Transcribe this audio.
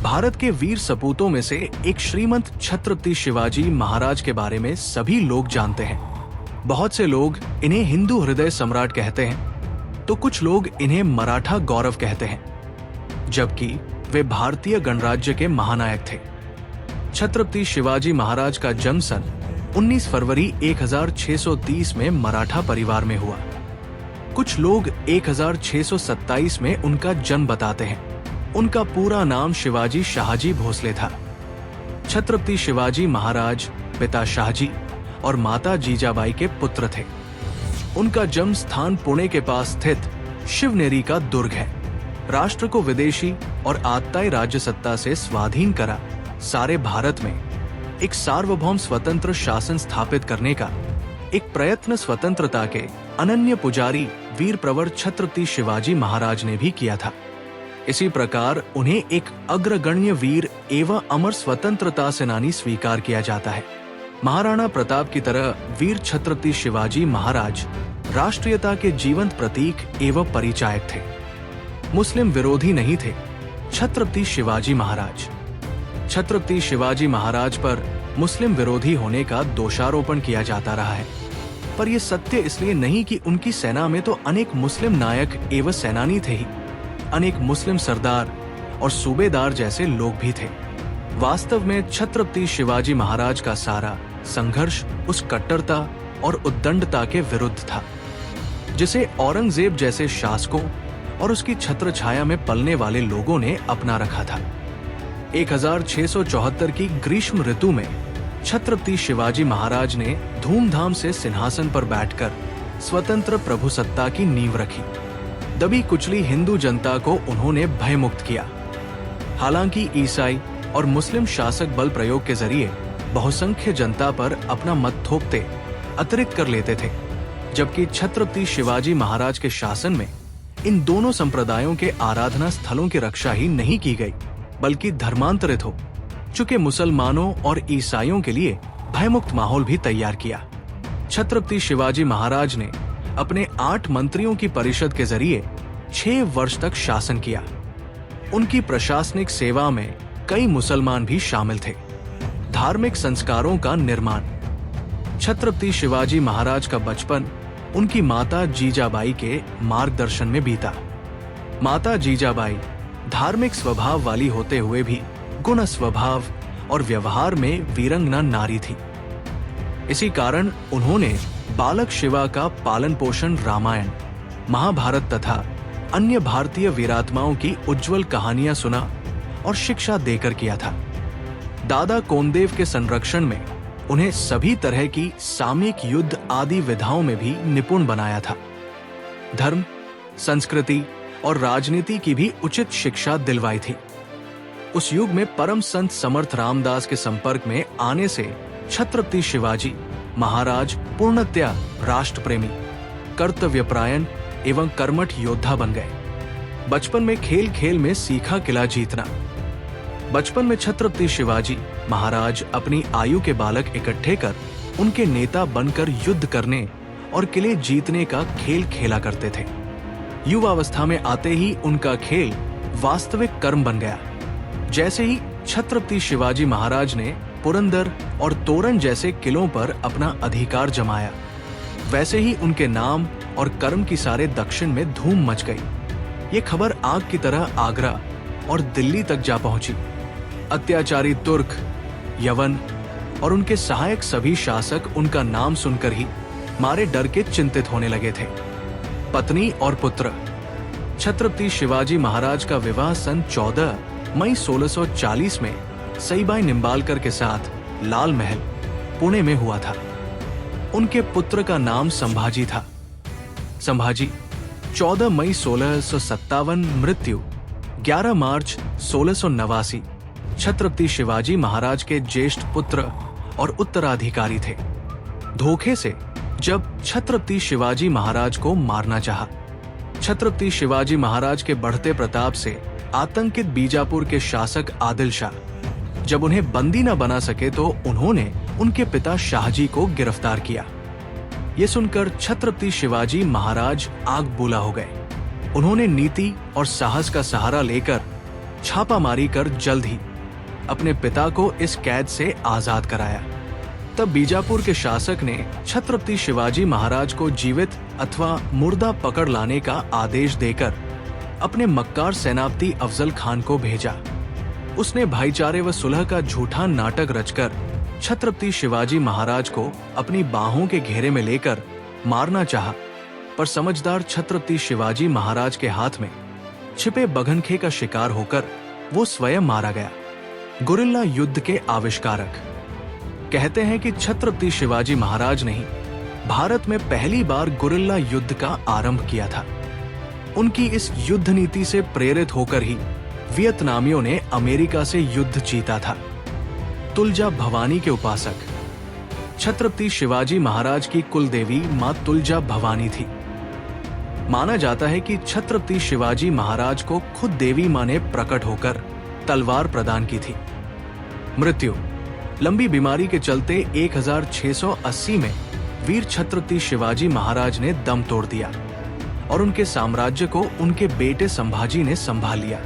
भारत के वीर सपूतों में से एक श्रीमंत छत्रपति शिवाजी महाराज के बारे में सभी लोग जानते हैं। बहुत से लोग इन्हें हिंदू हृदय सम्राट कहते हैं, तो कुछ लोग इन्हें मराठा गौरव कहते हैं, जबकि वे भारतीय गणराज्य के महानायक थे। छत्रपति शिवाजी महाराज का जन्म सन 19 फरवरी 1630 में मराठा परिवार में हुआ। कुछ लोग 1627 में उनका जन्म बताते हैं। उनका पूरा नाम शिवाजी शाहजी भोसले था। छत्रपति शिवाजी महाराज पिता शाहजी और माता जीजाबाई के पुत्र थे। उनका जन्म स्थान पुणे के पास स्थित शिवनेरी का दुर्ग है। राष्ट्र को विदेशी और आतताई राज्य सत्ता से स्वाधीन करा सारे भारत में एक सार्वभौम स्वतंत्र शासन स्थापित करने का एक प्रयत्न स्वतंत्रता के अनन्य पुजारी वीर प्रवर छत्रपति शिवाजी महाराज ने भी किया था। इसी प्रकार उन्हें एक अग्रगण्य वीर एवं अमर स्वतंत्रता सेनानी स्वीकार किया जाता है। महाराणा प्रताप की तरह वीर छत्रपति शिवाजी महाराज राष्ट्रीयता के जीवंत प्रतीक एवं परिचायक थे। मुस्लिम विरोधी नहीं थे छत्रपति शिवाजी महाराज। छत्रपति शिवाजी महाराज पर मुस्लिम विरोधी होने का दोषारोपण किया जाता रहा है, पर यह सत्य इसलिए नहीं कि उनकी सेना में तो अनेक मुस्लिम नायक एवं सेनानी थे ही, अनेक मुस्लिम सरदार और सूबेदार जैसे लोग भी थे। वास्तव में छत्रपति शिवाजी महाराज का सारा संघर्ष उस कट्टरता और उद्दंडता के विरुद्ध था, जिसे औरंगजेब जैसे शासकों और उसकी छत्र छाया में पलने वाले लोगों ने अपना रखा था। 1674 की ग्रीष्म ऋतु में छत्रपति शिवाजी महाराज ने धूमधाम से सिंहासन पर बैठकर स्वतंत्र प्रभुसत्ता की नींव रखी। दबी कुचली हिंदू जनता को उन्होंने भयमुक्त किया। हालांकि ईसाई और मुस्लिम शासक बल प्रयोग के जरिए बहुसंख्य जनता पर अपना मत थोपते अतिरिक्त कर लेते थे, जबकि छत्रपति शिवाजी महाराज के शासन में इन दोनों संप्रदायों के आराधना स्थलों की रक्षा ही नहीं की गई, बल्कि धर्मांतरित हो चुके मुसलमानों और ईसाइयों के लिए भयमुक्त माहौल भी तैयार किया। छत्रपति शिवाजी महाराज ने अपने 8 मंत्रियों की परिषद के जरिए 6 वर्ष तक शासन किया। उनकी प्रशासनिक सेवा में कई मुसलमान भी शामिल थे। धार्मिक संस्कारों का निर्माण। छत्रपति शिवाजी महाराज का बचपन उनकी माता जीजाबाई के मार्गदर्शन में बीता। माता जीजाबाई धार्मिक स्वभाव वाली होते हुए भी गुण स्वभाव और व्यवहार में वीरंगना नारी थी। इसी कारण उन्होंने बालक शिवा का पालन पोषण रामायण, महाभारत तथा अन्य भारतीय वीरात्माओं की उज्जवल कहानियां सुना और शिक्षा देकर किया था। दादा कोंडेव के संरक्षण में उन्हें सभी तरह की सामयिक युद्ध आदि विधाओं में भी निपुण बनाया था। धर्म, संस्कृति और राजनीति की भी उचित शिक्षा दिलवाई थी। उस युग में परम संत समर्थ रामदास के संपर्क में आने से छत्रपति शिवाजी महाराज पूर्णतया राष्ट्र प्रेमी, कर्तव्यपरायण एवं कर्मठ योद्धा बन गए। बचपन में खेल खेल में सीखा किला जीतना। बचपन में छत्रपति शिवाजी महाराज अपनी आयु के बालक इकट्ठे कर उनके नेता बनकर युद्ध करने और किले जीतने का खेल खेला करते थे। युवावस्था में आते ही उनका खेल वास्तविक कर्म बन गया। जैसे ही छत्रपति शिवाजी महाराज ने पुरंदर और तोरण जैसे किलों पर अपना अधिकार जमाया, वैसे ही उनके नाम और कर्म की सारे दक्षिण में धूम मच गई। ये खबर आग की तरह आगरा और दिल्ली तक जा पहुंची। अत्याचारी तुर्क, यवन और उनके सहायक सभी शासक उनका नाम सुनकर ही मारे डर के चिंतित होने लगे थे। पत्नी और पुत्र। छत्रपति शिवाजी महाराज का विवाह सन 14 मई 1640 में सईबाई निम्बालकर के साथ लाल महल, पुणे में हुआ था। उनके पुत्र का नाम संभाजी था। संभाजी 14 मई 1657, मृत्यु 11 मार्च 1689। छत्रपति शिवाजी महाराज के ज्येष्ठ पुत्र और उत्तराधिकारी थे। धोखे से जब छत्रपति शिवाजी महाराज को मारना चाहा। छत्रपति शिवाजी महाराज के बढ़ते प्रताप से आतंकित बीजापुर के शासक आदिल शाह जब उन्हें बंदी न बना सके तो उन्होंने उनके पिता शाहजी को गिरफ्तार किया। ये सुनकर छत्रपति शिवाजी महाराज आग बूला हो गए। उन्होंने नीति और साहस का सहारा लेकर छापामारी कर जल्द ही अपने पिता को इस कैद से आजाद कराया। तब बीजापुर के शासक ने छत्रपति शिवाजी महाराज को जीवित अथवा मुर्दा पकड़ लाने का आदेश देकर अपने मक्कार सेनापति अफजल खान को भेजा। उसने भाईचारे व सुलह का झूठा नाटक रचकर छत्रपति शिवाजी महाराज को अपनी बाहों के घेरे में लेकर मारना चाहा, पर समझदार छत्रपति शिवाजी महाराज के हाथ में छिपे बघनखे का शिकार होकर वो स्वयं मारा गया। गुरिल्ला युद्ध के आविष्कारक कहते हैं कि छत्रपति शिवाजी महाराज ने ही भारत में पहली बार गुरिल्ला युद्ध का आरंभ किया था। उनकी इस युद्ध नीति से प्रेरित होकर ही वियतनामियों ने अमेरिका से युद्ध जीता था। तुलजा भवानी के उपासक छत्रपति शिवाजी महाराज की कुल देवी मां तुलजा भवानी थी। माना जाता है कि छत्रपति शिवाजी महाराज को खुद देवी मां ने प्रकट होकर तलवार प्रदान की थी। मृत्यु लंबी बीमारी के चलते 1680 में वीर छत्रपति शिवाजी महाराज ने दम तोड़ दिया और उनके साम्राज्य को उनके बेटे संभाजी ने संभाल लिया।